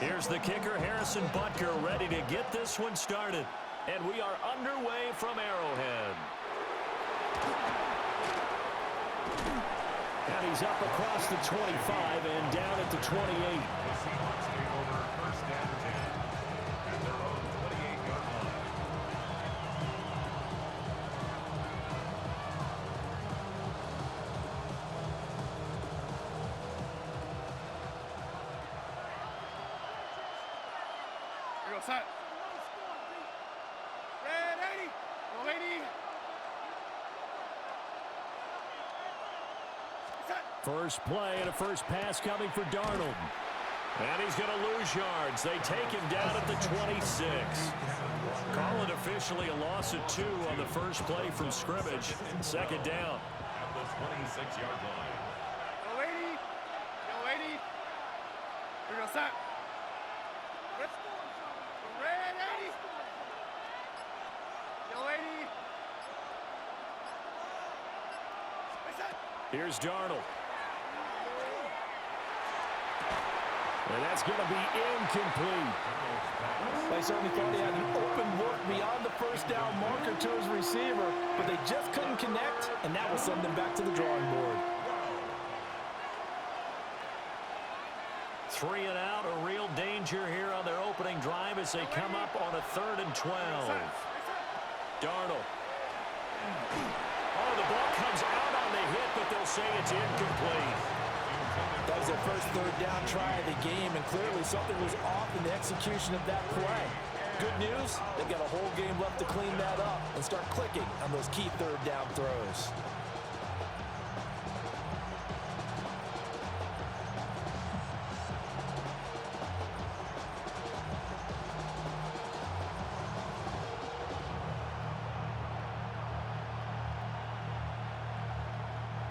Here's the kicker, Harrison Butker, ready to get this one started. And we are underway from Arrowhead. And he's up across the 25 and down at the 28. The Seahawks take over first and 10 at their own 28-yard line. Here we go, set. Red 80. Go 80. Set. First play and a first pass coming for Darnold. And he's going to lose yards. They take him down at the 26. Call it officially a loss of 2 on the first play from scrimmage. Second down. At the 26-yard line. Go 80. Go 80. Here we go, set. Red 80. Go 80. Set. Here's Darnold. And that's going to be incomplete. They certainly thought he had an open look beyond the first down marker to his receiver, but they just couldn't connect, and that will send them back to the drawing board. 3 and out, a real danger here on their opening drive as they come up on a 3rd and 12. Darnold. Oh, the ball comes out on the hit, but they'll say it's incomplete. That was their first third down try of the game, and clearly something was off in the execution of that play. Good news, they've got a whole game left to clean that up and start clicking on those key third down throws.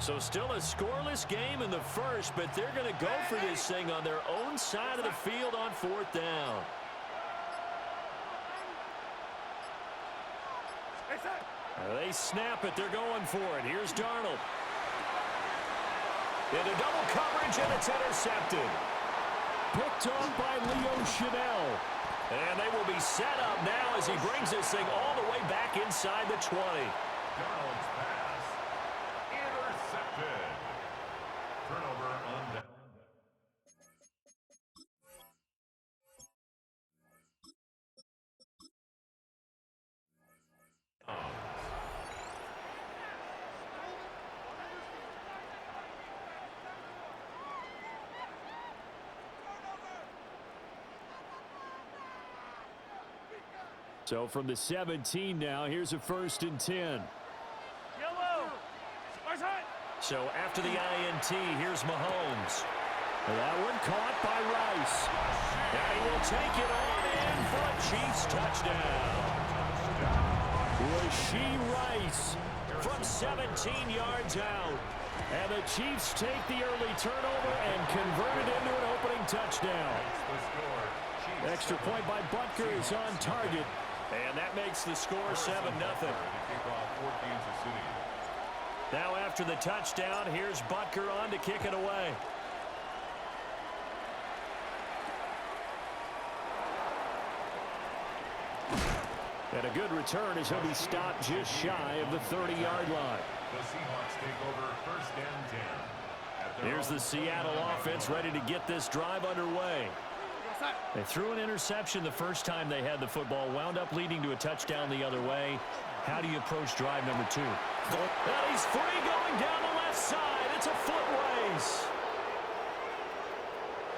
So still a scoreless game in the first, but they're going to go for this thing on their own side of the field on 4th down. They snap it. They're going for it. Here's Darnold. Into double coverage, and it's intercepted. Picked off by Leo Chanel. And they will be set up now as he brings this thing all the way back inside the 20. Darnold's pass. Intercepted. Turnover on down. So from the 17 now, here's a 1st and 10. Yellow. So after the INT, here's Mahomes. That one caught by Rice. And he will take it on in for a Chiefs touchdown. Rashee Rice from 17 yards out. And the Chiefs take the early turnover and convert it into an opening touchdown. Extra point by Butker is on target. And that makes the score 7-0. Now after the touchdown, here's Butker on to kick it away. And a good return as he'll be stopped just shy of the 30-yard line. The Seahawks take over first and 10. Here's the Seattle offense ready to get this drive underway. They threw an interception the first time they had the football, wound up leading to a touchdown the other way. How do you approach drive number 2? And he's free going down the left side. It's a foot race.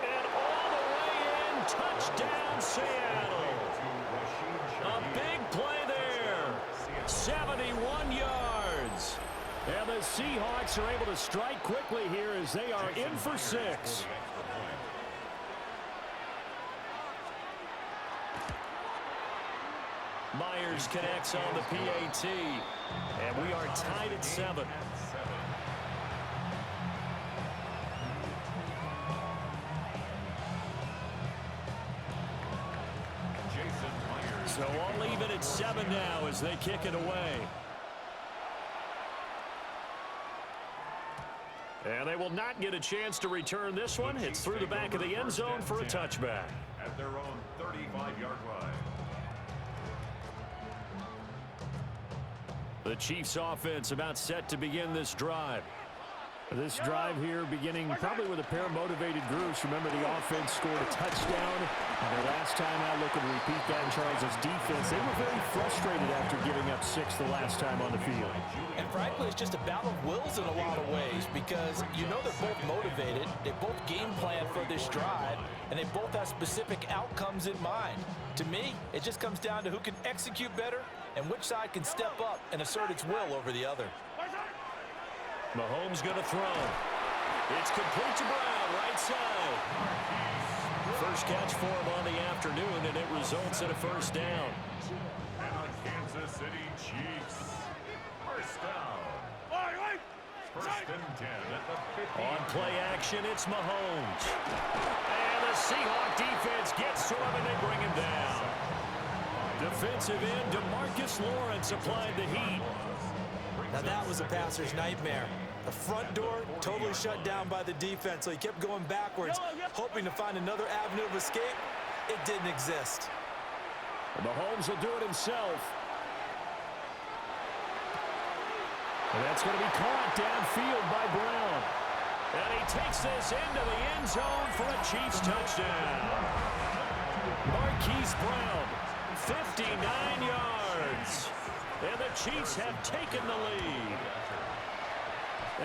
And all the way in, touchdown Seattle. A big play there. 71 yards. And the Seahawks are able to strike quickly here as they are in for 6. Myers connects on the PAT. And we are tied at 7. So all even at 7 now as they kick it away. And they will not get a chance to return this one. It's through the back of the end zone for a touchback. at their own 35-yard line. The Chiefs offense about set to begin this drive. This drive here beginning probably with a pair of motivated groups. Remember, the offense scored a touchdown. And their last time out, looking to repeat that in Charles' defense. They were very frustrated after giving up 6 the last time on the field. And frankly, it's just a battle of wills in a lot of ways because you know they're both motivated. They both game plan for this drive, and they both have specific outcomes in mind. To me, it just comes down to who can execute better and which side can step up and assert its will over the other. Mahomes going to throw. It's complete to Brown, right side. First catch for him on the afternoon, and it results in a first down. And the Kansas City Chiefs. First down. First and 10 at the 50. On play action, it's Mahomes. And the Seahawk defense gets to him, and they bring him down. Defensive end DeMarcus Lawrence applied the heat. Now that was a passer's nightmare. The front door totally shut down by the defense, so he kept going backwards, hoping to find another avenue of escape. It didn't exist. Mahomes will do it himself. And that's going to be caught downfield by Brown. And he takes this into the end zone for a Chiefs touchdown. Marquise Brown, 59 yards. And the Chiefs have taken the lead.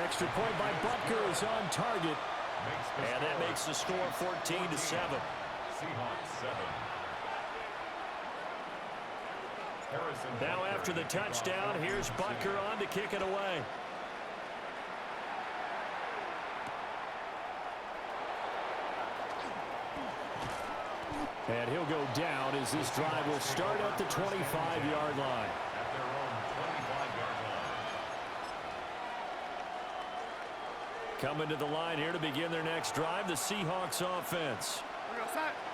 Extra point by Butker is on target. And that makes the score 14-7. Seahawks 7. Now after the touchdown, here's Butker on to kick it away. And he'll go down as this drive will start at the 25-yard line. At their own 25-yard line. Coming to the line here to begin their next drive, the Seahawks offense.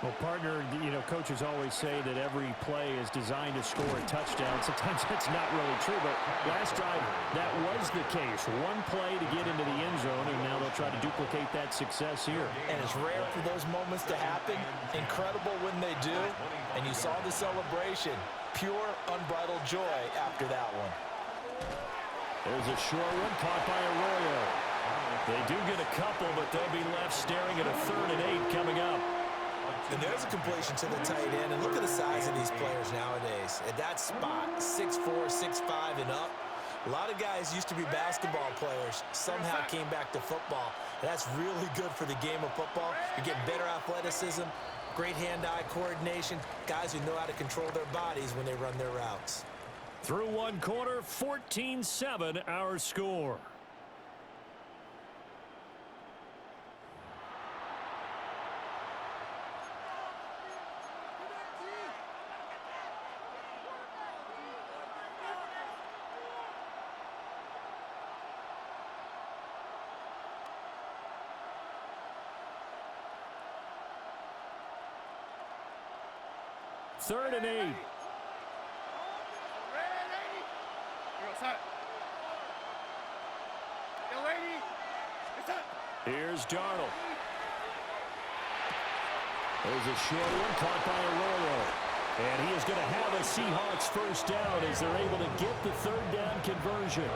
Well, partner, you know, coaches always say that every play is designed to score a touchdown. Sometimes that's not really true, but last drive, that was the case. One play to get into the end zone, and now they'll try to duplicate that success here. And it's rare for those moments to happen. Incredible when they do. And you saw the celebration. Pure, unbridled joy after that one. There's a short one caught by Arroyo. They do get a couple, but they'll be left staring at a 3rd and 8 coming up. And there's a completion to the tight end. And look at the size of these players nowadays. At that spot, 6'4", 6'5", and up. A lot of guys used to be basketball players, somehow came back to football. And that's really good for the game of football. You get better athleticism, great hand-eye coordination, guys who know how to control their bodies when they run their routes. Through one quarter, 14-7 our score. Third and 8. Here's Darnold. There's a short one caught by Arroyo. And he is going to have a Seahawks first down as they're able to get the 3rd down conversion.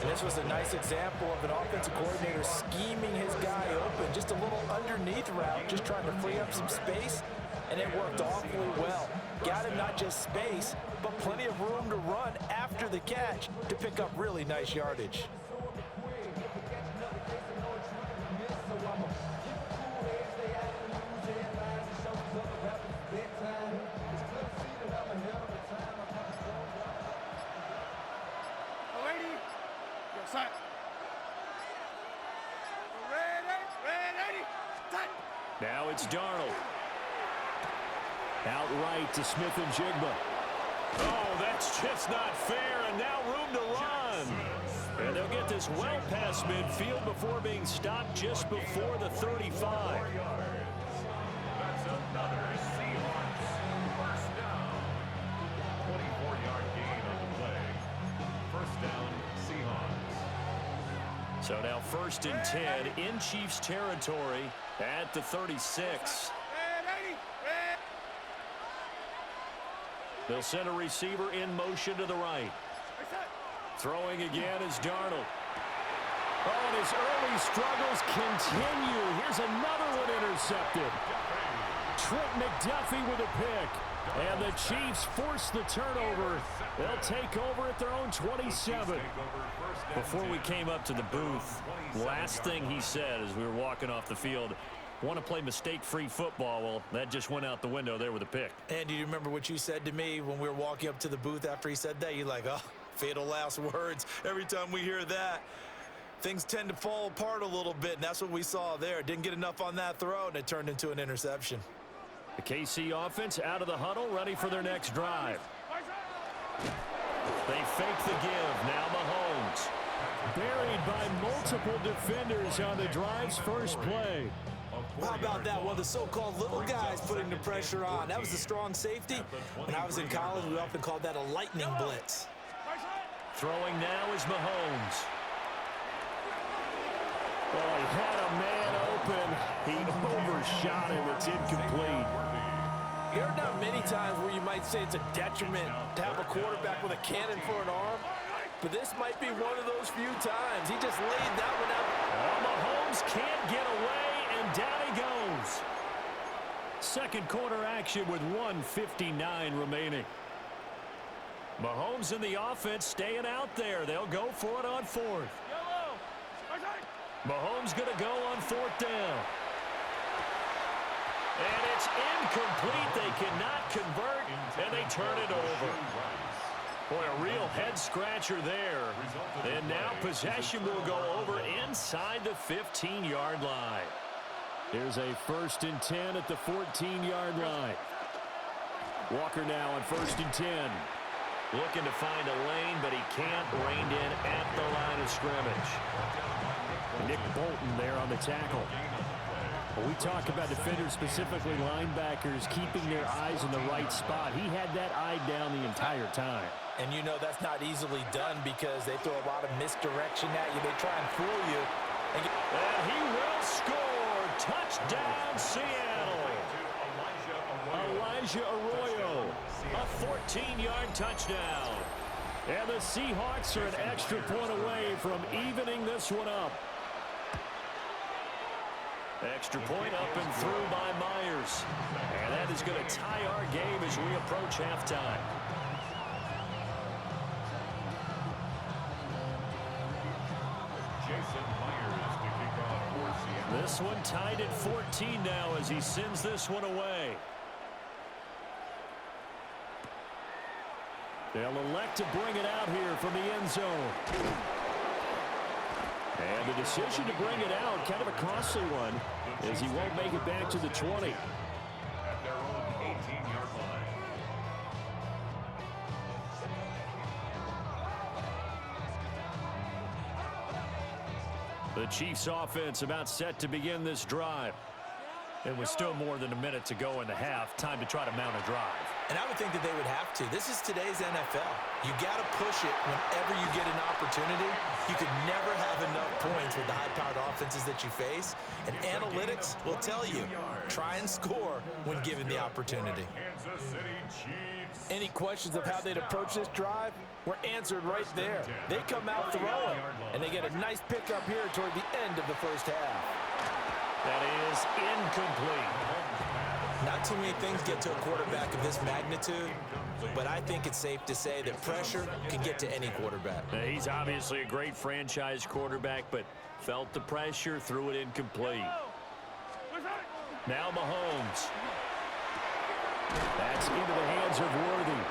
And this was a nice example of an offensive coordinator scheming his guy open. Just a little underneath route, just trying to free up some space. And it worked awfully well. Got him not just space, but plenty of room to run after the catch to pick up really nice yardage. Now it's Darnold. Outright to Smith-Njigba. Oh, that's just not fair, and now room to run. And they'll get this well past midfield before being stopped just before the 35. That's another Seahawks first down. 24-yard gain on the play. First down, Seahawks. So now 1st and 10 in Chiefs territory at the 36. They'll send a receiver in motion to the right. Throwing again is Darnold. Oh, and his early struggles continue. Here's another one intercepted. Trent McDuffie with a pick. And the Chiefs force the turnover. They'll take over at their own 27. Before we came up to the booth, last thing he said as we were walking off the field, want to play mistake-free football. Well, that just went out the window there with a pick. And do you remember what you said to me when we were walking up to the booth after he said that? You're like, oh, fatal last words. Every time we hear that, things tend to fall apart a little bit, and that's what we saw there. Didn't get enough on that throw, and it turned into an interception. The KC offense out of the huddle, ready for their next drive. They fake the give. Now Mahomes. Buried by multiple defenders on the drive's first play. How about that? One of the so-called little guys putting the pressure on. That was the strong safety. When I was in college, we often called that a lightning blitz. Throwing now is Mahomes. Oh, he had a man open. He overshot him. It's incomplete. There are not many times where you might say it's a detriment to have a quarterback with a cannon for an arm, but this might be one of those few times. He just laid that one out. Oh, Mahomes can't get away, and down he goes. Second quarter action with 1:59 remaining. Mahomes and the offense staying out there. They'll go for it on fourth. Mahomes going to go on fourth down. And it's incomplete. They cannot convert, and they turn it over. Boy, a real head-scratcher there. And now possession will go over inside the 15-yard line. Here's a 1st and 10 at the 14-yard line. Walker now on 1st and 10. Looking to find a lane, but he can't. Reined in at the line of scrimmage. Nick Bolton there on the tackle. Well, we talk about defenders, specifically linebackers, keeping their eyes in the right spot. He had that eye down the entire time. And you know that's not easily done because they throw a lot of misdirection at you. They try and fool you. And he will score. Touchdown, Seattle. Elijah Arroyo, a 14-yard touchdown. And the Seahawks are an extra point away from evening this one up. Extra point up and through by Myers. And that is going to tie our game as we approach halftime. Jason Myers to kick off for Seattle. This one tied at 14 now as he sends this one away. They'll elect to bring it out here from the end zone. And the decision to bring it out, kind of a costly one, as he won't make it back to the 20. At their own 18-yard line. The Chiefs offense about set to begin this drive. And with still more than a minute to go in the half, time to try to mount a drive. And I would think that they would have to. This is today's NFL. You got to push it whenever you get an opportunity. You could never have enough points with the high-powered offenses that you face. And analytics will tell you, try and score when given the opportunity. Kansas City Chiefs. Any questions of how they'd approach this drive were answered right there. They come out throwing, and they get a nice pickup here toward the end of the first half. That is incomplete. Not too many things get to a quarterback of this magnitude, but I think it's safe to say that pressure can get to any quarterback. Now, he's obviously a great franchise quarterback, but felt the pressure, threw it incomplete. Now Mahomes. That's into the hands of Worthy.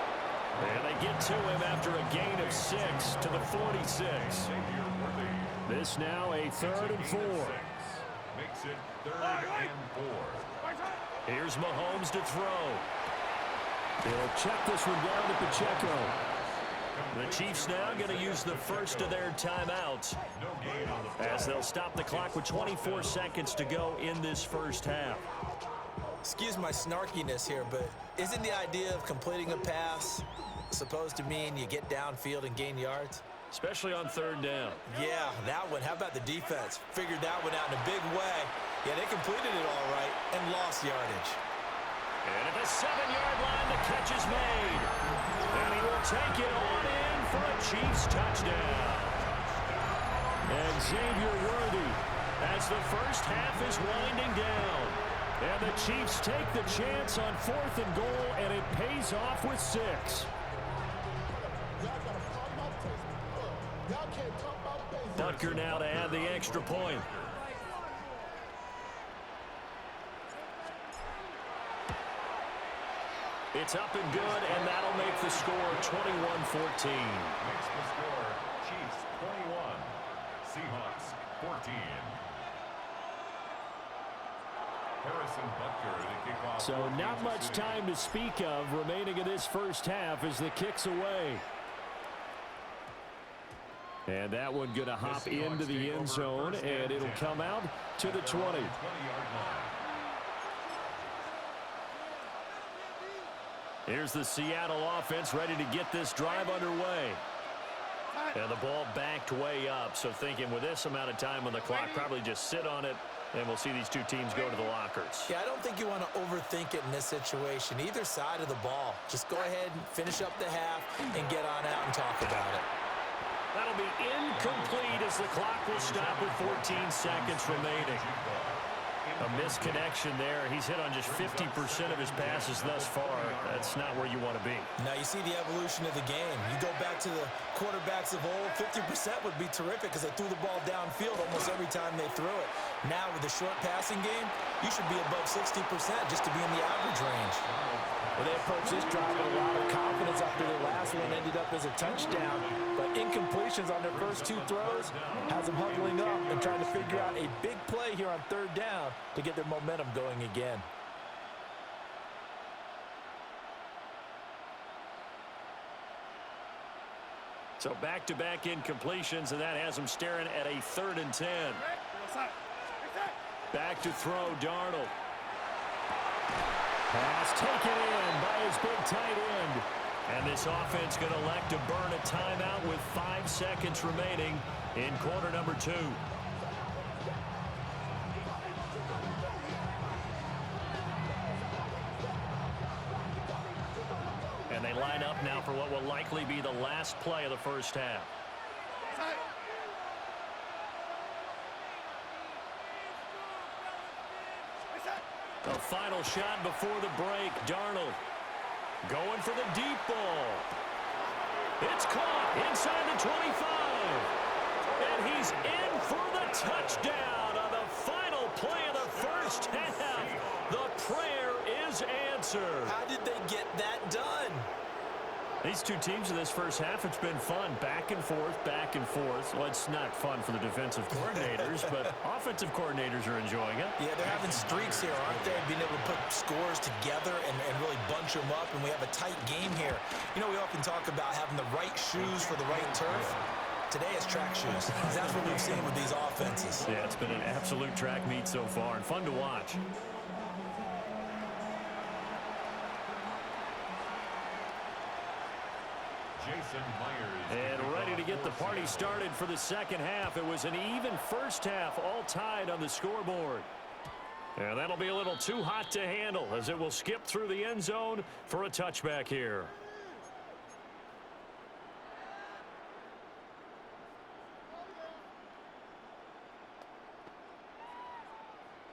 And they get to him after a gain of 6 to the 46. This now a 3rd and 4. Makes it 3rd and 4. Here's Mahomes to throw. They'll check this one down to Pacheco. The Chiefs now going to use the first of their timeouts as they'll stop the clock with 24 seconds to go in this first half. Excuse my snarkiness here, but isn't the idea of completing a pass supposed to mean you get downfield and gain yards? Especially on 3rd down. Yeah, that one. How about the defense? Figured that one out in a big way. Yeah, they completed it all right and lost yardage. And at the 7-yard line, the catch is made. And he will take it on in for a Chiefs touchdown. And Xavier Worthy, as the first half is winding down. And the Chiefs take the chance on 4th and goal, and it pays off with 6. Butker now to add the extra point. It's up and good, and that'll make the score 21-14. Makes the score Chiefs 21, Seahawks 14. Harrison Butker to kick off. So not much time to speak of remaining in this first half as the kick's away. And that one going to hop into the end zone, and it'll come out to the 20. 20-yard line. Here's the Seattle offense ready to get this drive underway. And the ball backed way up, so thinking with this amount of time on the clock, probably just sit on it, and we'll see these two teams go to the lockers. Yeah, I don't think you want to overthink it in this situation. Either side of the ball. Just go ahead and finish up the half and get on out and talk about it. That'll be incomplete as the clock will stop with 14 seconds remaining. A misconnection there. He's hit on just 50% of his passes thus far. That's not where you want to be. Now you see the evolution of the game. You go back to the quarterbacks of old, 50% would be terrific because they threw the ball downfield almost every time they threw it. Now with the short passing game, you should be above 60% just to be in the average range. Well, they approached this drive with a lot of confidence after their last one ended up as a touchdown. But incompletions on their first 2 throws has them huddling up and trying to figure out a big play here on 3rd down to get their momentum going again. So back-to-back incompletions, and that has them staring at a 3rd and 10. Back to throw, Darnold. Pass taken in by his big tight end. And this offense going to elect to burn a timeout with 5 seconds remaining in quarter number 2. And they line up now for what will likely be the last play of the first half. The final shot before the break. Darnold going for the deep ball. It's caught inside the 25. And he's in for the touchdown on the final play of the first half. The prayer is answered. How did they get that done? These two teams in this first half, it's been fun. Back and forth, back and forth. Well, it's not fun for the defensive coordinators, but offensive coordinators are enjoying it. Yeah, they're having streaks here, aren't they? Being able to put scores together and really bunch them up, and we have a tight game here. You know, we often talk about having the right shoes for the right turf. Today is track shoes. That's what we've seen with these offenses. Yeah, it's been an absolute track meet so far, and fun to watch. Jason Myers. And ready to get the party started for the second half. It was an even first half, all tied on the scoreboard. And that'll be a little too hot to handle as it will skip through the end zone for a touchback here.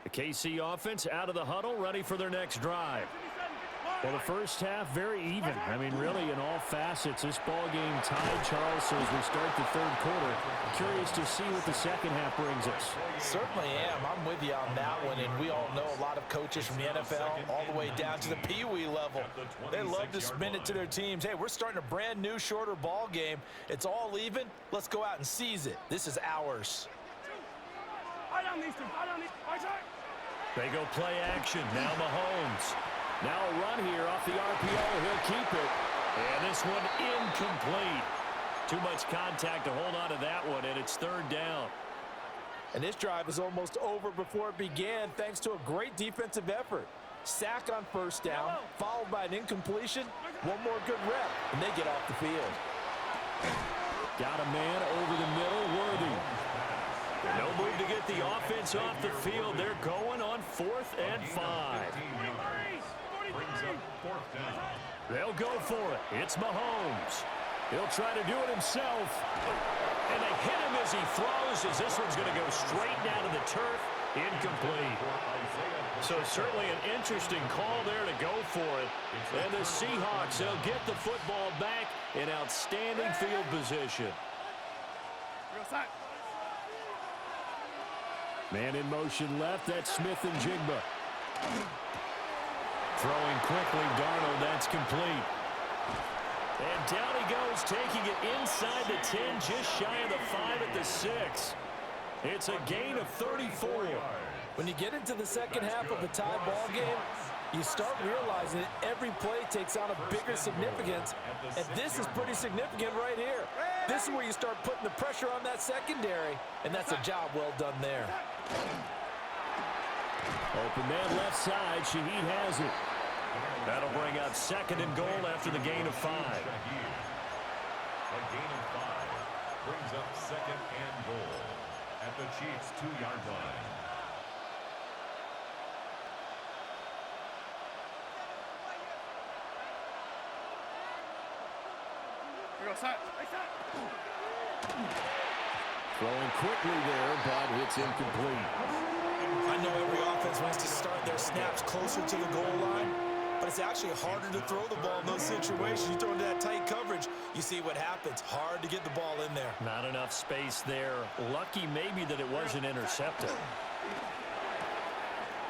The KC offense out of the huddle, ready for their next drive. Well, the first half, very even. I mean, really, in all facets, this ball game tied, Charles. So as we start the 3rd quarter, curious to see what the second half brings us. Certainly am. I'm with you on that one. And we all know a lot of coaches from the NFL all the way down to the Pee Wee level. They love to spin it to their teams. Hey, we're starting a brand new, shorter ball game. It's all even. Let's go out and seize it. This is ours. They go play action. Now Mahomes. Now a run here off the RPO. He'll keep it. And this one incomplete. Too much contact to hold on to that one, and it's 3rd down. And this drive is almost over before it began thanks to a great defensive effort. Sack on 1st down, followed by an incompletion. One more good rep, and they get off the field. Got a man over the middle, Worthy. No move to get the offense off the field. They're going on 4th and 5. Brings up fourth down. They'll go for it. It's Mahomes. He'll try to do it himself. And they hit him as he throws, as this one's going to go straight down to the turf. Incomplete. So certainly an interesting call there to go for it. And the Seahawks, they'll get the football back in outstanding field position. Man in motion left, that's Smith and Jigba. Throwing quickly, Darnold, that's complete. And down he goes, taking it inside the 10, just shy of the 5 at the 6. It's a gain of 34. When you get into the second half of a tie ball game, you start realizing that every play takes on a bigger significance, and this is pretty significant right here. This is where you start putting the pressure on that secondary, and that's a job well done there. Open man left side, Shaheed has it. That'll bring up 2nd and goal after the gain of 5. A gain of 5 brings up 2nd and goal at the Chiefs' 2-yard line. Throwing quickly there, but it's incomplete. I know every offense wants to start their snaps closer to the goal line, but it's actually harder to throw the ball in those situations. You throw into that tight coverage, you see what happens. Hard to get the ball in there. Not enough space there. Lucky maybe that it wasn't intercepted.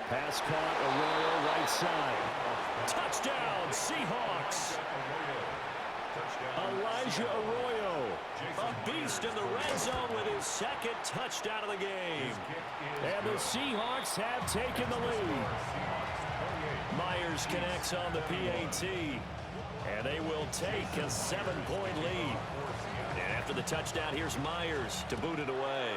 Pass caught, Arroyo right side. Touchdown, Seahawks. Elijah Arroyo, a beast in the red zone with his 2nd touchdown of the game. And the Seahawks have taken the lead. Myers connects on the PAT, and they will take a 7-point lead. And after the touchdown, here's Myers to boot it away.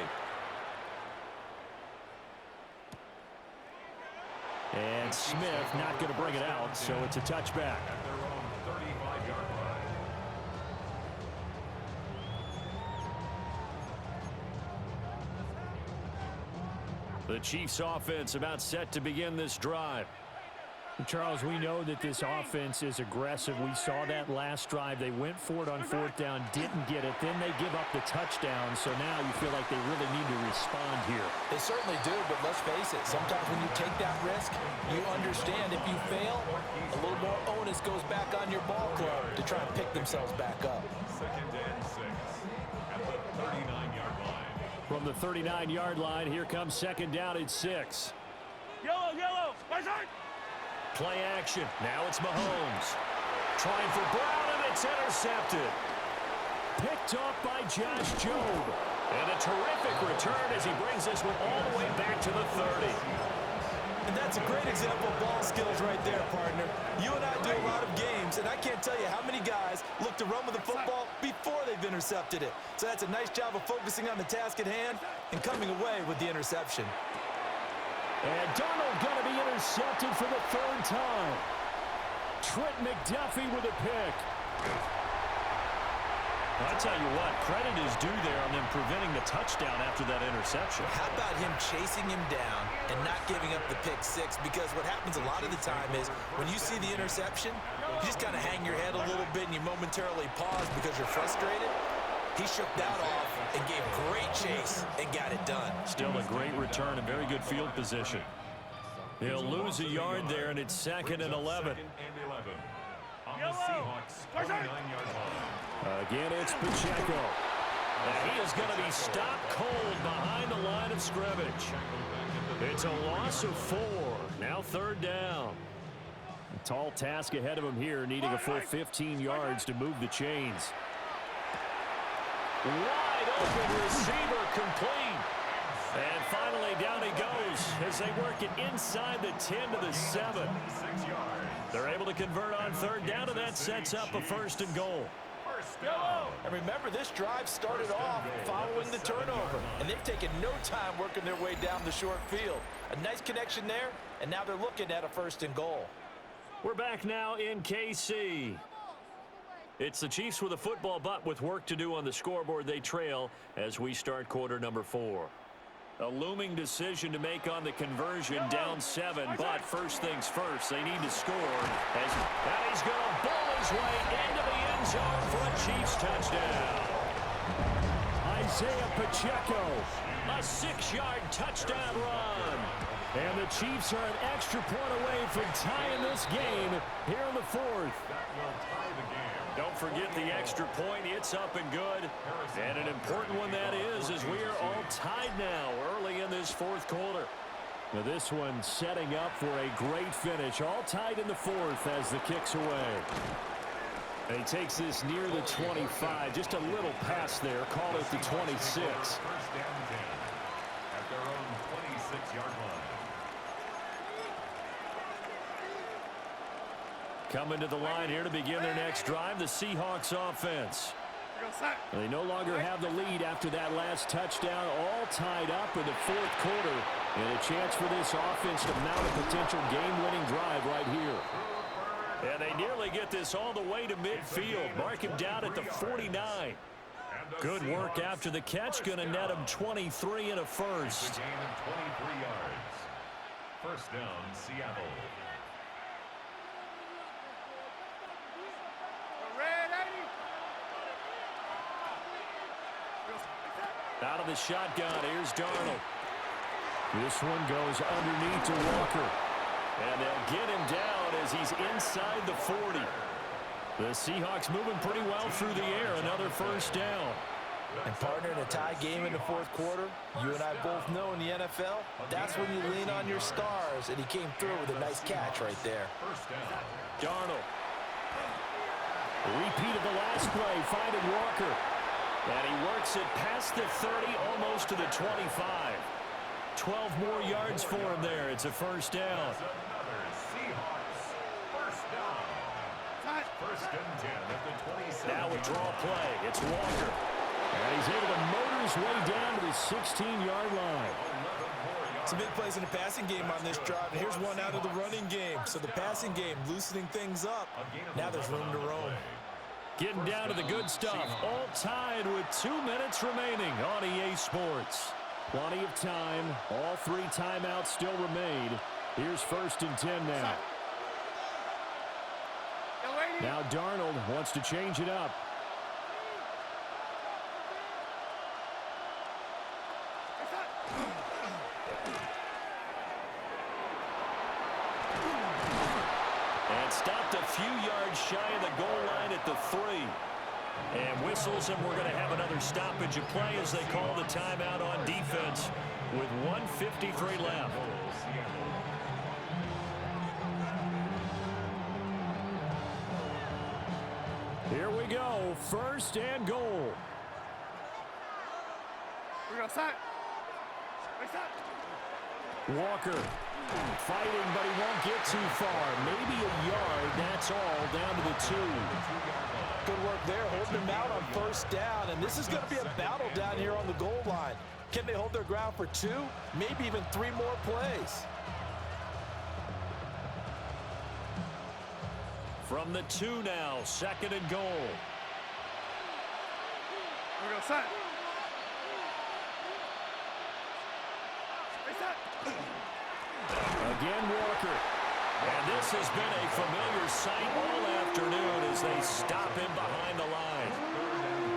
And Smith not going to bring it out, so it's a touchback. At their own 35-yard line. The Chiefs offense about set to begin this drive. Charles, we know that this offense is aggressive. We saw that last drive. They went for it on 4th down, didn't get it. Then they give up the touchdown. So now you feel like they really need to respond here. They certainly do, but let's face it. Sometimes when you take that risk, you understand if you fail, a little more onus goes back on your ball club to try and pick themselves back up. 2nd and 6 at the 39-yard line. From the 39-yard line, here comes 2nd down at 6. Yellow, right side. Play action. Now it's Mahomes. Trying for Brown, and it's intercepted. Picked off by Josh Jobe. And a terrific return as he brings this one all the way back to the 30. And that's a great example of ball skills right there, partner. You and I do a lot of games, and I can't tell you how many guys look to run with the football before they've intercepted it. So that's a nice job of focusing on the task at hand and coming away with the interception. And Darnold going to be intercepted for the 3rd time. Trent McDuffie with a pick. I tell you what, credit is due there on them preventing the touchdown after that interception. How about him chasing him down and not giving up the pick 6? Because what happens a lot of the time is when you see the interception, you just kind of hang your head a little bit and you momentarily pause because you're frustrated. He shook that off and gave great chase and got it done. Still a great return and very good field position. He'll lose a yard there, and it's 2nd and 11. 2nd and 11 on the Seahawks' 29-yard line. Again, it's Pacheco. And he is going to be stopped cold behind the line of scrimmage. It's a loss of 4. Now 3rd down. A tall task ahead of him here, needing a full 15 yards to move the chains. Wide open receiver complete. And finally down he goes as they work it inside the 10 to the 7. They're able to convert on 3rd down, and that sets up a 1st and goal. And remember, this drive started off following the turnover, and they've taken no time working their way down the short field. A nice connection there, and now they're looking at a 1st and goal. We're back now in KC. It's the Chiefs with a football, but with work to do on the scoreboard. They trail as we start quarter number 4. A looming decision to make on the conversion, down 7, but first things first, they need to score. And he's going to ball his way into the end zone for a Chiefs touchdown. Isaiah Pacheco. A 6-yard touchdown run. And the Chiefs are an extra point away from tying this game here in the 4th. Don't forget the extra point. It's up and good. And an important one that is, as we are all tied now early in this 4th quarter. Now this one setting up for a great finish. All tied in the 4th as the kick's away. And he takes this near the 25. Just a little pass there. Call it the 26. First down 10 at their own 26-yard line. Coming to the line here to begin their next drive, the Seahawks offense. They no longer have the lead after that last touchdown, all tied up in the 4th quarter. And a chance for this offense to mount a potential game-winning drive right here. And they nearly get this all the way to midfield. Mark him down at the 49. Good work after the catch. Going to net him 23 and a first. Gain of 23 yards. First down, Seattle. Out of the shotgun, here's Darnold. This one goes underneath to Walker. And they'll get him down as he's inside the 40. The Seahawks moving pretty well through the air. Another first down. And partner, in a tie game in the 4th quarter, you and I both know in the NFL, that's when you lean on your stars. And he came through with a nice catch right there. First down. Darnold. A repeat of the last play, finding Walker. And he works it past the 30, almost to the 25. 12 more yards for him there. It's a first down. Another Seahawks first down. First and 10 at the 27. Now a draw play. It's Walker. And he's able to motor his way down to the 16-yard line. Some big plays in the passing game on this drive, and here's one out of the running game. So the passing game loosening things up. Now there's room to roam. Getting down to the good stuff. All tied with 2 minutes remaining on EA Sports. Plenty of time. All 3 timeouts still remain. Here's first and 10 now. Now Darnold wants to change it up. And stopped a few yards shy of the goal line at the 3. And whistles, and we're going to have another stoppage of play as they call the timeout on defense with 1:53 left. Here we go. First and goal. We're going to set. Walker fighting, but he won't get too far. Maybe a yard. That's all. Down to the 2. Good work there, holding them out on first down. And this is going to be a battle down here on the goal line. Can they hold their ground for 2, maybe even 3 more plays? From the 2 now, second and goal. We're going to set. Again, Walker. And this has been a familiar sight all afternoon as they stop him behind the line.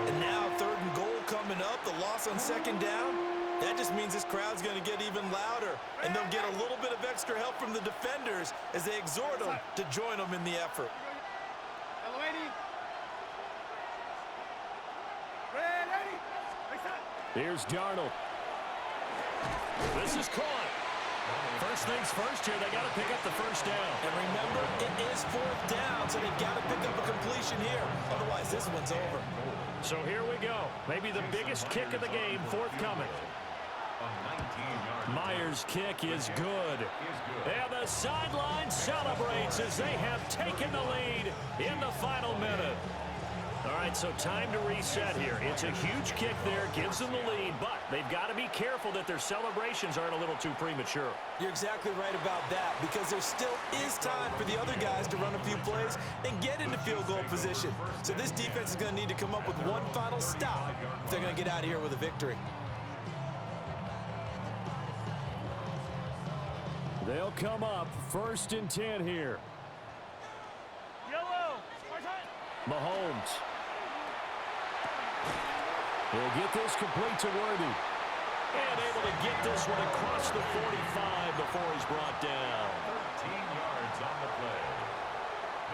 And now 3rd and goal coming up, the loss on 2nd down. That just means this crowd's going to get even louder, and they'll get a little bit of extra help from the defenders as they exhort them to join them in the effort. Here's Darnold. This is caught. First things first here, they got to pick up the first down. And remember, it is 4th down, so they've got to pick up a completion here. Otherwise, this one's over. So here we go. Maybe the biggest kick of the game forthcoming. Myers' kick is good. And the sideline celebrates as they have taken the lead in the final minute. All right, so time to reset here. It's a huge kick there, gives them the lead, but they've got to be careful that their celebrations aren't a little too premature. You're exactly right about that, because there still is time for the other guys to run a few plays and get into field goal position. So this defense is going to need to come up with one final stop if they're going to get out of here with a victory. They'll come up 1st and 10 here. Yellow. Mahomes. He'll get this complete to Worthy. And able to get this one across the 45 before he's brought down. 13 yards on the play.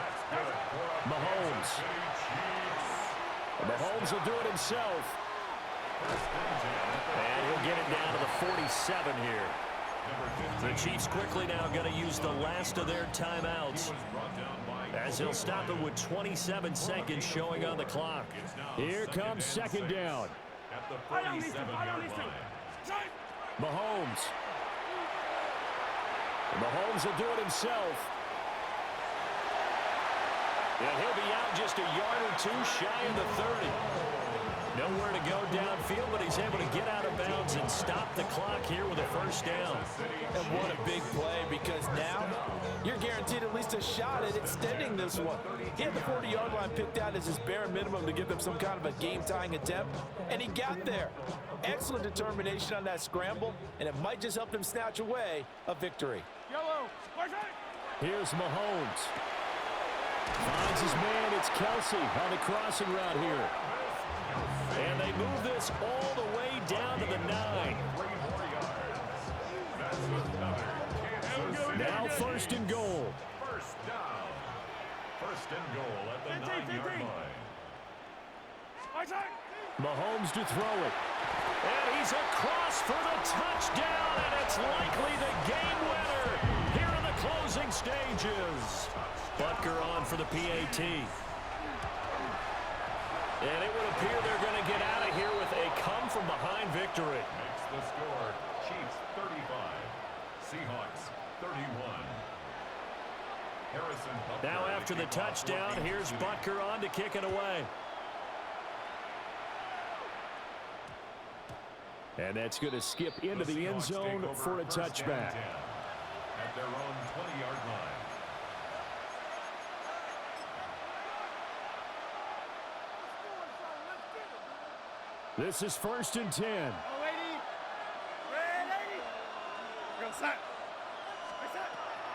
That's good for Mahomes. Kansas City Chiefs. Mahomes will do it himself. And he'll get it down to the 47 here. The Chiefs quickly now going to use the last of their timeouts, as he'll stop it with 27 seconds showing on the clock. Here comes 2nd down. At the 47-yard line. Mahomes. Mahomes will do it himself. And he'll be out just a yard or two shy of the 30. Nowhere to go downfield, but he's able to get out of bounds and stop the clock here with a 1st down. And what a big play, because now you're guaranteed at least a shot at extending this one. He had the 40-yard line picked out as his bare minimum to give them some kind of a game-tying attempt, and he got there. Excellent determination on that scramble, and it might just help them snatch away a victory. Yellow. Here's Mahomes. Finds his man. It's Kelsey on the crossing route here. And they move this all the way down to the 9. Now 1st and goal. First down. 1st and goal at the 9-yard line. Mahomes to throw it. And he's across for the touchdown, and it's likely the game winner here in the closing stages. Butker on for the PAT. And it would appear they're going to get out of here with a come-from-behind victory. Makes the score Chiefs 35, Seahawks 31. Harrison Butker Now after the touchdown, here's Butker on to kick it away. And that's going to skip into the end zone for a touchback. At their own 20-yard line. This is 1st and 10. Ready. Go set.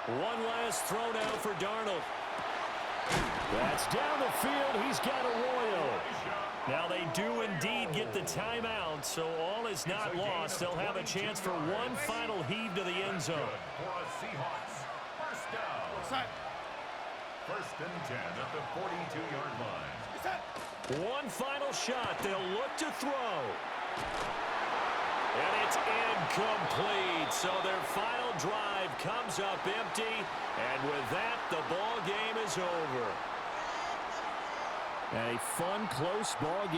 One last throw now for Darnold. That's down the field. He's got Arroyo. Now they do indeed get the timeout, so all is not lost. They'll have a chance for one final heave to the end zone. For a Seahawks first down. 1st and 10 at the 42-yard line. One final shot. They'll look to throw. And it's incomplete. So their final drive comes up empty. And with that, the ball game is over. A fun, close ball game.